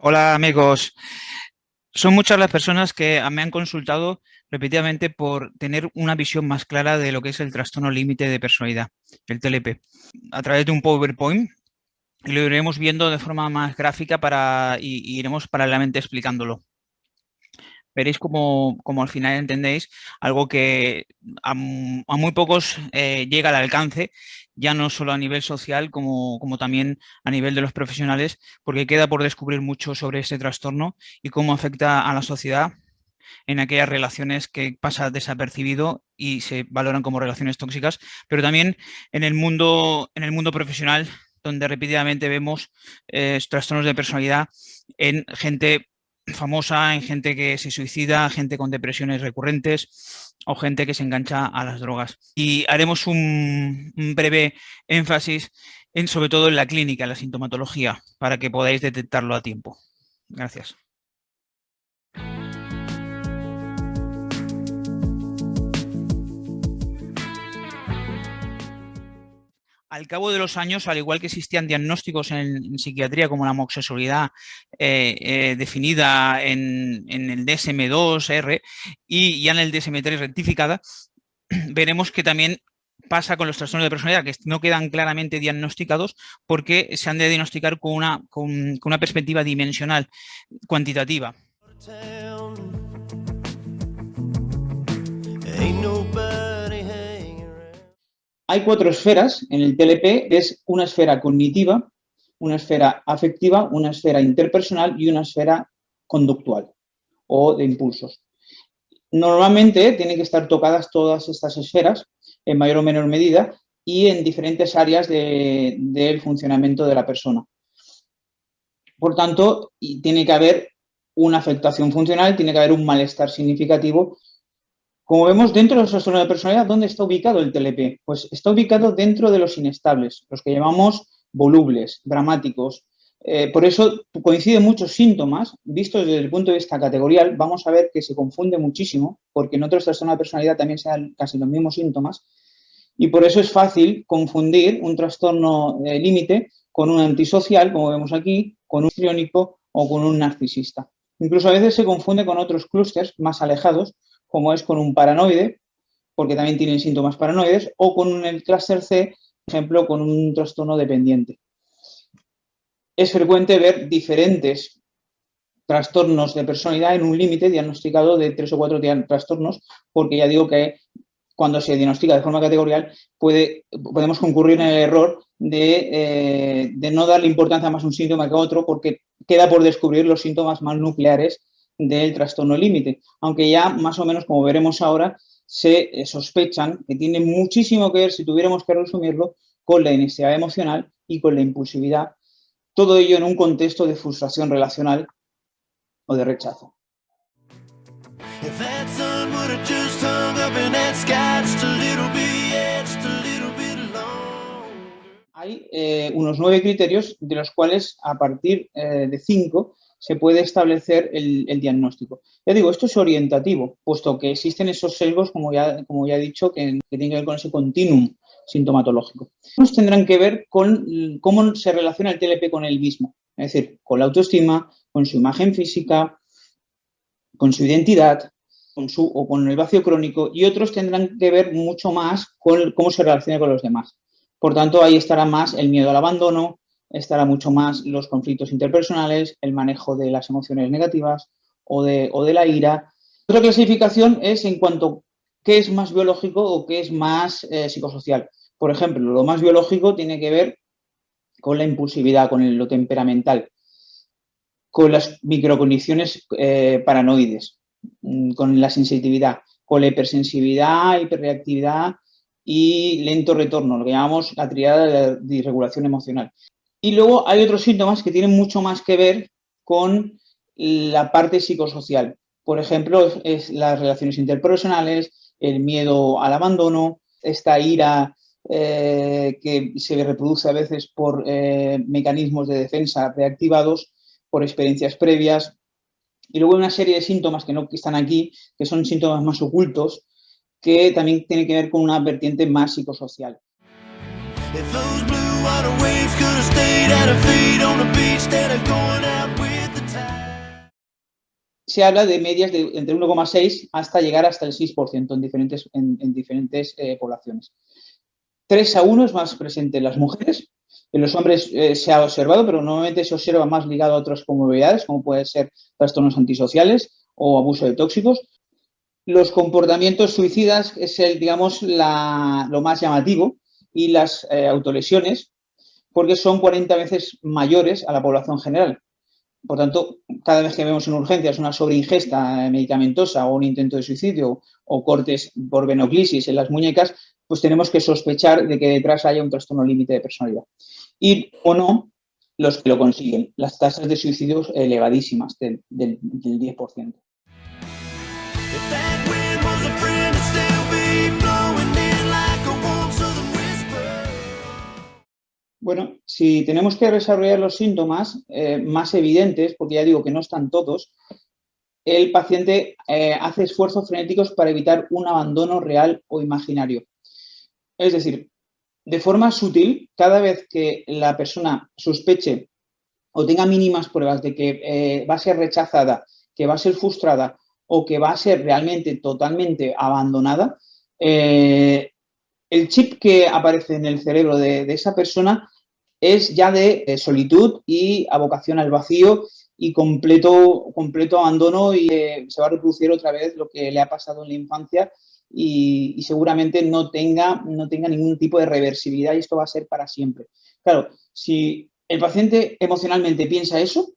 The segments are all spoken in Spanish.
Hola amigos, son muchas las personas que me han consultado repetidamente por tener una visión más clara de lo que es el trastorno límite de personalidad, el TLP, a través de un PowerPoint y lo iremos viendo de forma más gráfica y iremos paralelamente explicándolo. Veréis como al final entendéis algo que a muy pocos llega al alcance, ya no solo a nivel social como también a nivel de los profesionales, porque queda por descubrir mucho sobre este trastorno y cómo afecta a la sociedad en aquellas relaciones que pasa desapercibido y se valoran como relaciones tóxicas, pero también en el mundo profesional, donde repetidamente vemos trastornos de personalidad en gente famosa, en gente que se suicida, gente con depresiones recurrentes o gente que se engancha a las drogas. Y haremos un breve énfasis sobre todo en la clínica, en la sintomatología, para que podáis detectarlo a tiempo. Gracias. Al cabo de los años, al igual que existían diagnósticos en psiquiatría como la homosexualidad definida en el DSM-2R y ya en el DSM-3 rectificada, veremos que también pasa con los trastornos de personalidad, que no quedan claramente diagnosticados porque se han de diagnosticar con una perspectiva dimensional, cuantitativa. Hay 4 esferas en el TLP, que es una esfera cognitiva, una esfera afectiva, una esfera interpersonal y una esfera conductual o de impulsos. Normalmente tienen que estar tocadas todas estas esferas, en mayor o menor medida, y en diferentes áreas del funcionamiento de la persona. Por tanto, tiene que haber una afectación funcional, tiene que haber un malestar significativo. Como vemos, dentro de los trastornos de personalidad, ¿dónde está ubicado el TLP? Pues está ubicado dentro de los inestables, los que llamamos volubles, dramáticos. Por eso coinciden muchos síntomas, vistos desde el punto de vista categorial, vamos a ver que se confunde muchísimo, porque en otros trastornos de personalidad también se dan casi los mismos síntomas, y por eso es fácil confundir un trastorno límite con un antisocial, como vemos aquí, con un histriónico o con un narcisista. Incluso a veces se confunde con otros clústeres más alejados, como es con un paranoide, porque también tienen síntomas paranoides, o con el clúster C, por ejemplo, con un trastorno dependiente. Es frecuente ver diferentes trastornos de personalidad en un límite diagnosticado de 3 o 4 trastornos, porque ya digo que cuando se diagnostica de forma categorial podemos concurrir en el error de no darle importancia más a un síntoma que a otro, porque queda por descubrir los síntomas más nucleares del trastorno límite, aunque ya más o menos, como veremos ahora, se sospechan que tiene muchísimo que ver, si tuviéramos que resumirlo, con la inestabilidad emocional y con la impulsividad, todo ello en un contexto de frustración relacional o de rechazo. Hay unos 9 criterios, de los cuales a partir de 5 se puede establecer el diagnóstico. Ya digo, esto es orientativo, puesto que existen esos sesgos, como ya he dicho, que tienen que ver con ese continuum sintomatológico. Unos tendrán que ver con cómo se relaciona el TLP con él mismo, es decir, con la autoestima, con su imagen física, con su identidad, con el vacío crónico, y otros tendrán que ver mucho más con cómo se relaciona con los demás. Por tanto, ahí estará más el miedo al abandono, estará mucho más los conflictos interpersonales, el manejo de las emociones negativas o de la ira. Otra clasificación es en cuanto a qué es más biológico o qué es más psicosocial. Por ejemplo, lo más biológico tiene que ver con la impulsividad, con lo temperamental, con las microcondiciones paranoides, con la sensitividad, con la hipersensibilidad, hiperreactividad y lento retorno, lo que llamamos la tríada de la disregulación emocional. Y luego hay otros síntomas que tienen mucho más que ver con la parte psicosocial. Por ejemplo, es las relaciones interpersonales, el miedo al abandono, esta ira que se reproduce a veces por mecanismos de defensa reactivados, por experiencias previas. Y luego hay una serie de síntomas que no están aquí, que son síntomas más ocultos, que también tienen que ver con una vertiente más psicosocial. se habla de medias de entre 1,6 hasta llegar hasta el 6% en diferentes poblaciones. 3:1 es más presente en las mujeres. En los hombres se ha observado, pero normalmente se observa más ligado a otras comorbilidades, como pueden ser trastornos antisociales o abuso de tóxicos. Los comportamientos suicidas es lo más llamativo, y las autolesiones, porque son 40 veces mayores a la población general. Por tanto, cada vez que vemos en urgencias una sobreingesta medicamentosa o un intento de suicidio o cortes por venoclisis en las muñecas, pues tenemos que sospechar de que detrás haya un trastorno límite de personalidad. Y, o no, los que lo consiguen. Las tasas de suicidios elevadísimas, del 10%. Bueno, si tenemos que desarrollar los síntomas más evidentes, porque ya digo que no están todos, el paciente hace esfuerzos frenéticos para evitar un abandono real o imaginario. Es decir, de forma sutil, cada vez que la persona sospeche o tenga mínimas pruebas de que va a ser rechazada, que va a ser frustrada o que va a ser realmente totalmente abandonada, el chip que aparece en el cerebro de esa persona es ya de solitud y abocación al vacío y completo abandono, y se va a reproducir otra vez lo que le ha pasado en la infancia y seguramente no tenga ningún tipo de reversibilidad, y esto va a ser para siempre. Claro, si el paciente emocionalmente piensa eso,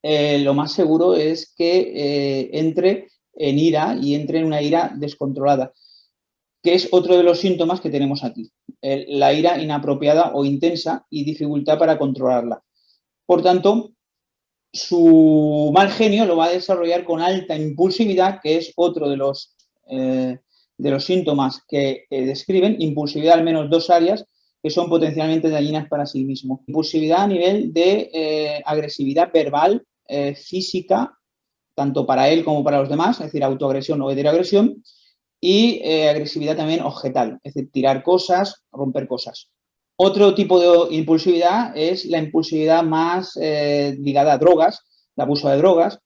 lo más seguro es que entre en ira y entre en una ira descontrolada, que es otro de los síntomas que tenemos aquí. La ira inapropiada o intensa y dificultad para controlarla. Por tanto, su mal genio lo va a desarrollar con alta impulsividad, que es otro de los síntomas que describen. Impulsividad al menos 2 áreas que son potencialmente dañinas para sí mismo. Impulsividad a nivel de agresividad verbal, física, tanto para él como para los demás, es decir, autoagresión o heteroagresión, y agresividad también objetal, es decir, tirar cosas, romper cosas. Otro tipo de impulsividad es la impulsividad más ligada a drogas, el abuso de drogas,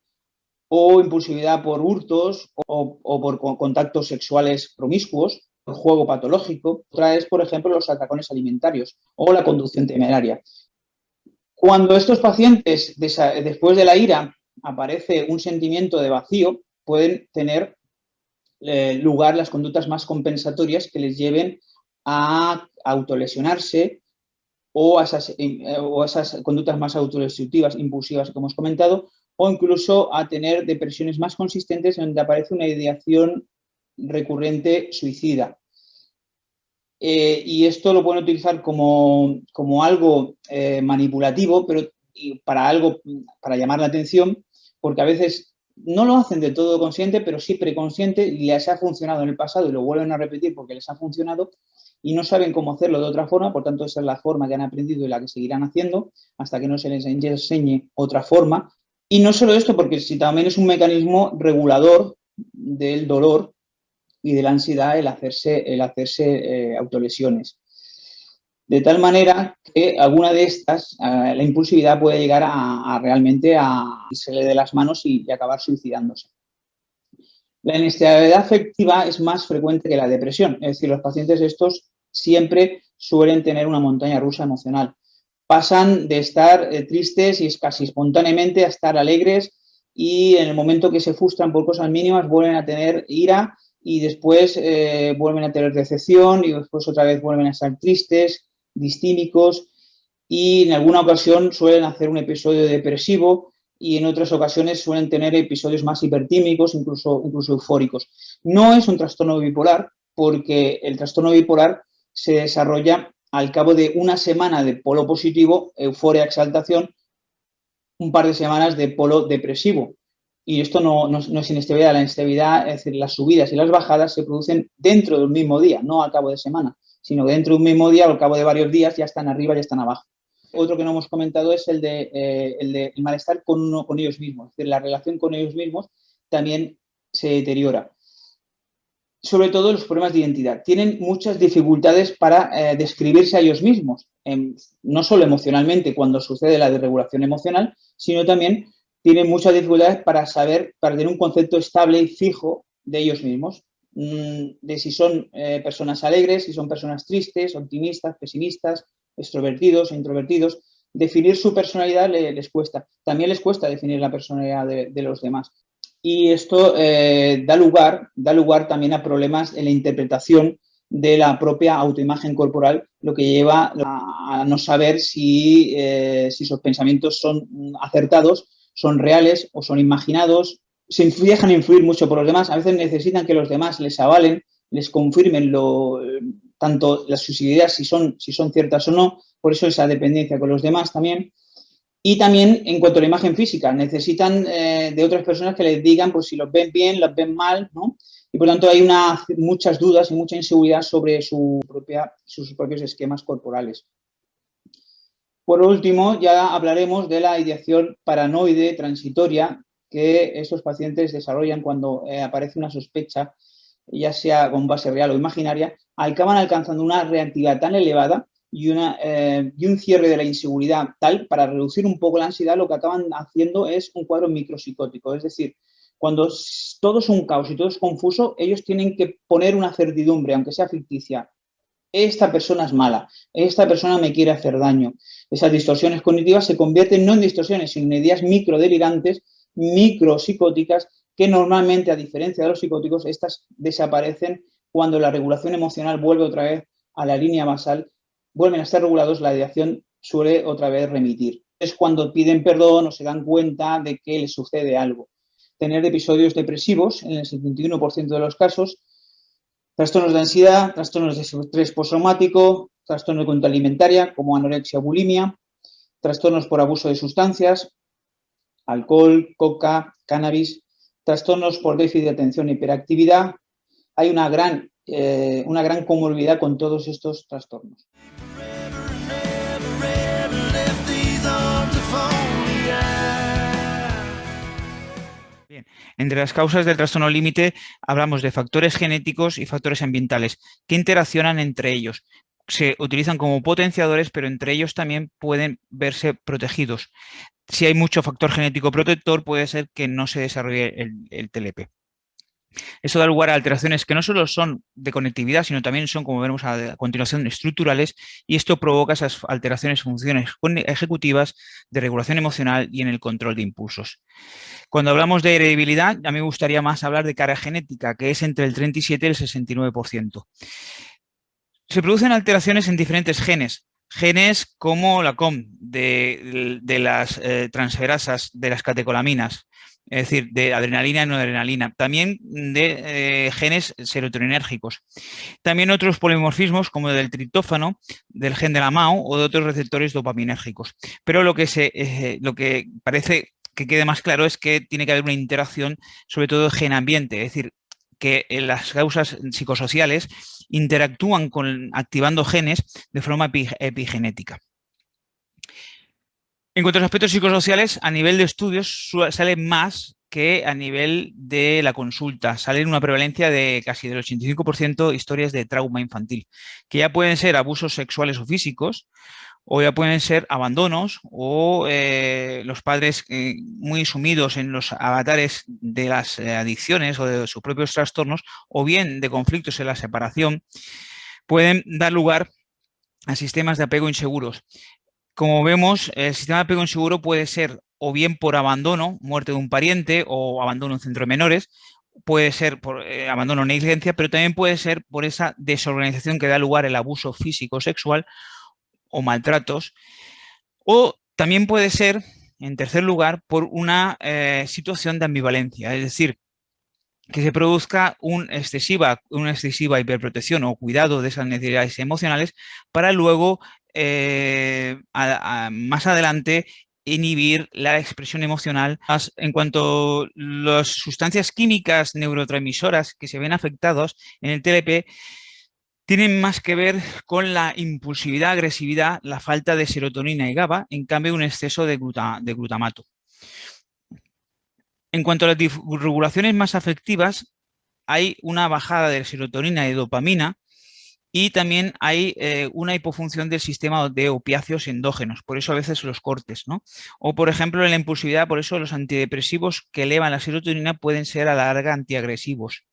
o impulsividad por hurtos o por contactos sexuales promiscuos, por juego patológico. Otra es, por ejemplo, los atracones alimentarios o la conducción temeraria. Cuando estos pacientes, después de la ira, aparece un sentimiento de vacío, pueden tener lugar las conductas más compensatorias que les lleven a autolesionarse o a esas conductas más autodestructivas, impulsivas que hemos comentado, o incluso a tener depresiones más consistentes en donde aparece una ideación recurrente suicida. Y esto lo pueden utilizar como algo manipulativo, pero para llamar la atención, porque a veces no lo hacen de todo consciente, pero sí preconsciente, y les ha funcionado en el pasado y lo vuelven a repetir porque les ha funcionado y no saben cómo hacerlo de otra forma. Por tanto, esa es la forma que han aprendido y la que seguirán haciendo hasta que no se les enseñe otra forma. Y no solo esto, porque si también es un mecanismo regulador del dolor y de la ansiedad el hacerse autolesiones. De tal manera que alguna de estas, la impulsividad puede llegar a realmente a irse de las manos y acabar suicidándose. La inestabilidad afectiva es más frecuente que la depresión, es decir, los pacientes estos siempre suelen tener una montaña rusa emocional. Pasan de estar tristes y casi espontáneamente a estar alegres, y en el momento que se frustran por cosas mínimas vuelven a tener ira, y después vuelven a tener decepción, y después otra vez vuelven a estar tristes, distímicos, y en alguna ocasión suelen hacer un episodio depresivo, y en otras ocasiones suelen tener episodios más hipertímicos, incluso eufóricos. No es un trastorno bipolar, porque el trastorno bipolar se desarrolla al cabo de una semana de polo positivo, euforia, exaltación, un par de semanas de polo depresivo. Y esto no es inestabilidad. La inestabilidad, es decir, las subidas y las bajadas se producen dentro del mismo día, no al cabo de semana, sino que dentro de un mismo día o al cabo de varios días ya están arriba, ya están abajo. Otro que no hemos comentado es el malestar con ellos mismos. Es decir, la relación con ellos mismos también se deteriora. Sobre todo los problemas de identidad. Tienen muchas dificultades para describirse a ellos mismos, no solo emocionalmente cuando sucede la desregulación emocional, sino también tienen muchas dificultades para tener un concepto estable y fijo de ellos mismos, de si son personas alegres, si son personas tristes, optimistas, pesimistas, extrovertidos e introvertidos. Definir su personalidad les cuesta. También les cuesta definir la personalidad de los demás. Y esto da lugar también a problemas en la interpretación de la propia autoimagen corporal, lo que lleva a no saber si sus pensamientos son acertados, son reales o son imaginados. Se dejan influir mucho por los demás. A veces necesitan que los demás les avalen, les confirmen tanto sus ideas, si son ciertas o no. Por eso esa dependencia con los demás también. Y también en cuanto a la imagen física, necesitan de otras personas que les digan pues, si los ven bien, los ven mal, ¿no? Y por tanto hay muchas dudas y mucha inseguridad sobre sus propios esquemas corporales. Por último, ya hablaremos de la ideación paranoide transitoria que estos pacientes desarrollan cuando aparece una sospecha, ya sea con base real o imaginaria, acaban alcanzando una reactividad tan elevada y un cierre de la inseguridad tal para reducir un poco la ansiedad, lo que acaban haciendo es un cuadro micropsicótico. Es decir, cuando todo es un caos y todo es confuso, ellos tienen que poner una certidumbre, aunque sea ficticia. Esta persona es mala, esta persona me quiere hacer daño. Esas distorsiones cognitivas se convierten no en distorsiones, sino en ideas microdelirantes, micropsicóticas, que normalmente, a diferencia de los psicóticos, estas desaparecen cuando la regulación emocional vuelve otra vez a la línea basal, vuelven a estar regulados, la ideación suele otra vez remitir. Es cuando piden perdón o se dan cuenta de que les sucede algo. Tener episodios depresivos, en el 71% de los casos, trastornos de ansiedad, trastornos de estrés postraumático, trastornos de conducta alimentaria como anorexia o bulimia, trastornos por abuso de sustancias, alcohol, coca, cannabis, trastornos por déficit de atención e hiperactividad. Hay una gran comorbilidad con todos estos trastornos. Bien. Entre las causas del trastorno límite hablamos de factores genéticos y factores ambientales que interaccionan entre ellos. Se utilizan como potenciadores, pero entre ellos también pueden verse protegidos. Si hay mucho factor genético protector, puede ser que no se desarrolle el TLP. Esto da lugar a alteraciones que no solo son de conectividad, sino también son, como veremos a continuación, estructurales, y esto provoca esas alteraciones en funciones ejecutivas, de regulación emocional y en el control de impulsos. Cuando hablamos de heredabilidad, a mí me gustaría más hablar de carga genética, que es entre el 37 y el 69%. Se producen alteraciones en diferentes genes. Genes como la COM de las transferasas de las catecolaminas, es decir, de adrenalina y noradrenalina. También de genes serotoninérgicos. También otros polimorfismos como el del triptófano, del gen de la MAO o de otros receptores dopaminérgicos. Pero lo que parece que quede más claro es que tiene que haber una interacción, sobre todo gen-ambiente, es decir, que las causas psicosociales interactúan activando genes de forma epigenética. En cuanto a los aspectos psicosociales, a nivel de estudios salen más que a nivel de la consulta. Salen una prevalencia de casi del 85% historias de trauma infantil, que ya pueden ser abusos sexuales o físicos, o ya pueden ser abandonos o los padres muy sumidos en los avatares de las adicciones o de sus propios trastornos, o bien de conflictos en la separación, pueden dar lugar a sistemas de apego inseguros. Como vemos, el sistema de apego inseguro puede ser o bien por abandono, muerte de un pariente o abandono en centro de menores, puede ser por abandono o negligencia, pero también puede ser por esa desorganización que da lugar al abuso físico o sexual o maltratos, o también puede ser, en tercer lugar, por una situación de ambivalencia, es decir, que se produzca una excesiva hiperprotección o cuidado de esas necesidades emocionales para luego, más adelante, inhibir la expresión emocional. En cuanto a las sustancias químicas neurotransmisoras que se ven afectados en el TLP, tienen más que ver con la impulsividad, agresividad, la falta de serotonina y GABA, en cambio un exceso de glutamato. En cuanto a las disregulaciones más afectivas, hay una bajada de serotonina y dopamina Y también hay una hipofunción del sistema de opiáceos endógenos, por eso a veces los cortes, ¿no? O, por ejemplo, en la impulsividad, por eso los antidepresivos que elevan la serotonina pueden ser a la larga antiagresivos.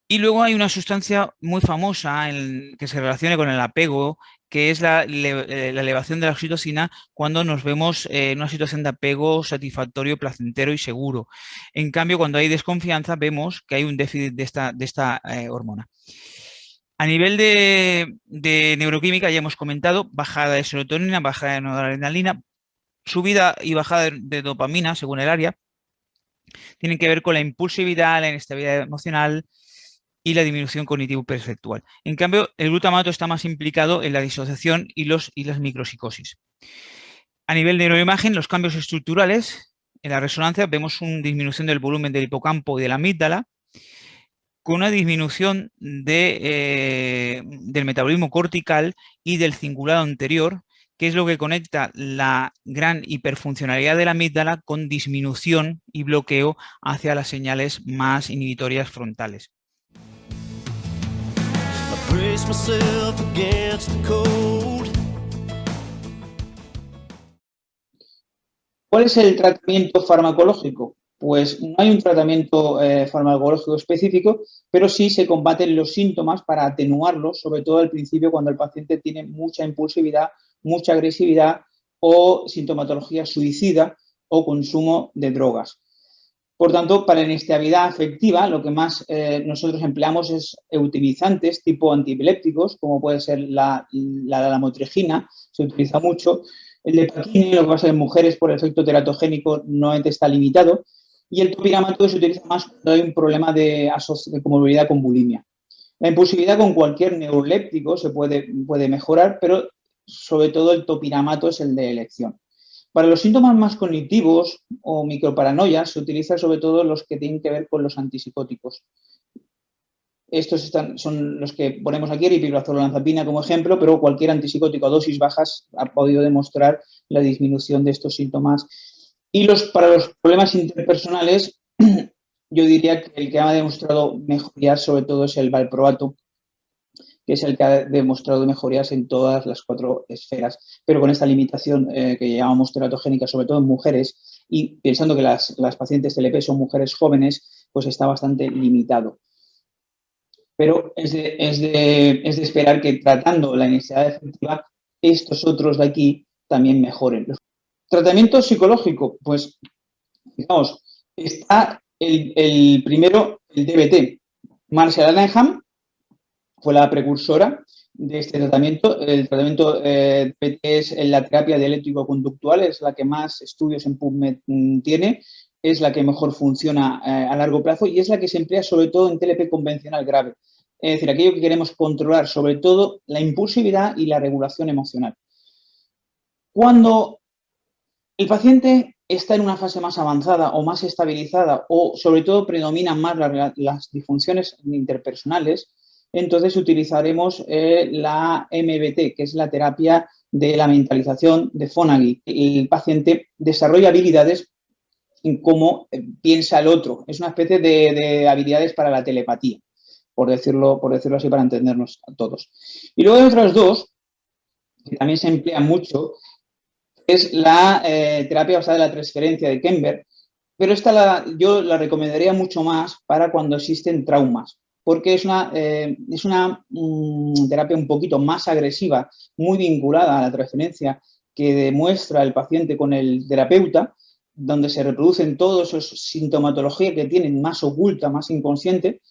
Y luego hay una sustancia muy famosa que se relaciona con el apego, que es la elevación de la oxitocina cuando nos vemos en una situación de apego satisfactorio, placentero y seguro. En cambio, cuando hay desconfianza, vemos que hay un déficit de esta hormona. A nivel de neuroquímica, ya hemos comentado, bajada de serotonina, bajada de noradrenalina, subida y bajada de dopamina, según el área, tienen que ver con la impulsividad, la inestabilidad emocional y la disminución cognitivo-perceptual. En cambio, el glutamato está más implicado en la disociación y las micropsicosis. A nivel de neuroimagen, los cambios estructurales, en la resonancia vemos una disminución del volumen del hipocampo y de la amígdala, con una disminución del metabolismo cortical y del cingulado anterior, que es lo que conecta la gran hiperfuncionalidad de la amígdala con disminución y bloqueo hacia las señales más inhibitorias frontales. ¿Cuál es el tratamiento farmacológico? Pues no hay un tratamiento farmacológico específico, pero sí se combaten los síntomas para atenuarlos, sobre todo al principio cuando el paciente tiene mucha impulsividad, mucha agresividad o sintomatología suicida o consumo de drogas. Por tanto, para la inestabilidad afectiva, lo que más nosotros empleamos es eutimizantes tipo antiepilépticos, como puede ser la lamotrigina, se utiliza mucho. El Lepakine, lo que pasa en mujeres por el efecto teratogénico, no está limitado. Y el topiramato se utiliza más cuando hay un problema de comorbilidad con bulimia. La impulsividad con cualquier neuroléptico se puede mejorar, pero sobre todo el topiramato es el de elección. Para los síntomas más cognitivos o microparanoias se utilizan sobre todo los que tienen que ver con los antipsicóticos. Estos son los que ponemos aquí, ripivrazolazapina como ejemplo, pero cualquier antipsicótico a dosis bajas ha podido demostrar la disminución de estos síntomas. Y para los problemas interpersonales, yo diría que el que ha demostrado mejorías sobre todo es el valproato, que es el que ha demostrado mejorías en todas las 4 esferas, pero con esta limitación que llamamos teratogénica, sobre todo en mujeres, y pensando que las pacientes TLP son mujeres jóvenes, pues está bastante limitado. Pero es de esperar que tratando la inestabilidad afectiva, estos otros de aquí también mejoren. Tratamiento psicológico, pues, digamos, está el primero, el DBT. Marshall Allenham fue la precursora de este tratamiento. El tratamiento DBT es la terapia dialéctico-conductual, es la que más estudios en PubMed tiene, es la que mejor funciona a largo plazo y es la que se emplea sobre todo en TLP convencional grave. Es decir, aquello que queremos controlar, sobre todo la impulsividad y la regulación emocional. Cuando el paciente está en una fase más avanzada o más estabilizada o sobre todo predominan más las disfunciones interpersonales, entonces utilizaremos la MBT, que es la terapia de la mentalización de Fonagy. El paciente desarrolla habilidades en cómo piensa el otro. Es una especie de habilidades para la telepatía, por decirlo así, para entendernos a todos. Y luego hay otras dos que también se emplean mucho, es la terapia basada en la transferencia de Kemper, pero yo la recomendaría mucho más para cuando existen traumas, porque es una terapia un poquito más agresiva, muy vinculada a la transferencia que demuestra el paciente con el terapeuta, donde se reproducen todos esos sintomatologías que tienen más oculta, más inconsciente,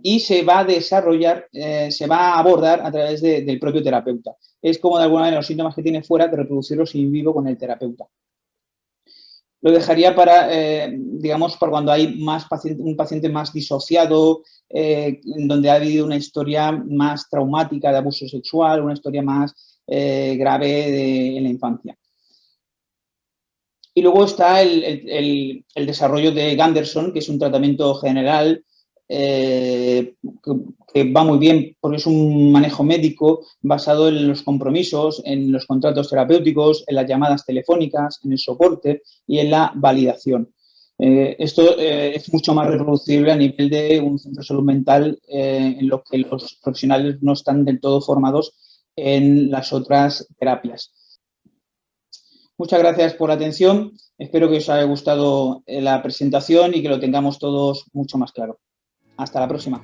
y se va a desarrollar, se va a abordar a través del propio terapeuta. Es como de alguna manera los síntomas que tiene fuera de reproducirlos in vivo con el terapeuta. Lo dejaría para, digamos, para cuando hay un paciente más disociado, donde ha habido una historia más traumática de abuso sexual, una historia más grave en la infancia. Y luego está el desarrollo de Gunderson, que es un tratamiento general que va muy bien porque es un manejo médico basado en los compromisos, en los contratos terapéuticos, en las llamadas telefónicas, en el soporte y en la validación. Esto es mucho más reproducible a nivel de un centro de salud mental en lo que los profesionales no están del todo formados en las otras terapias. Muchas gracias por la atención. Espero que os haya gustado la presentación y que lo tengamos todos mucho más claro. Hasta la próxima.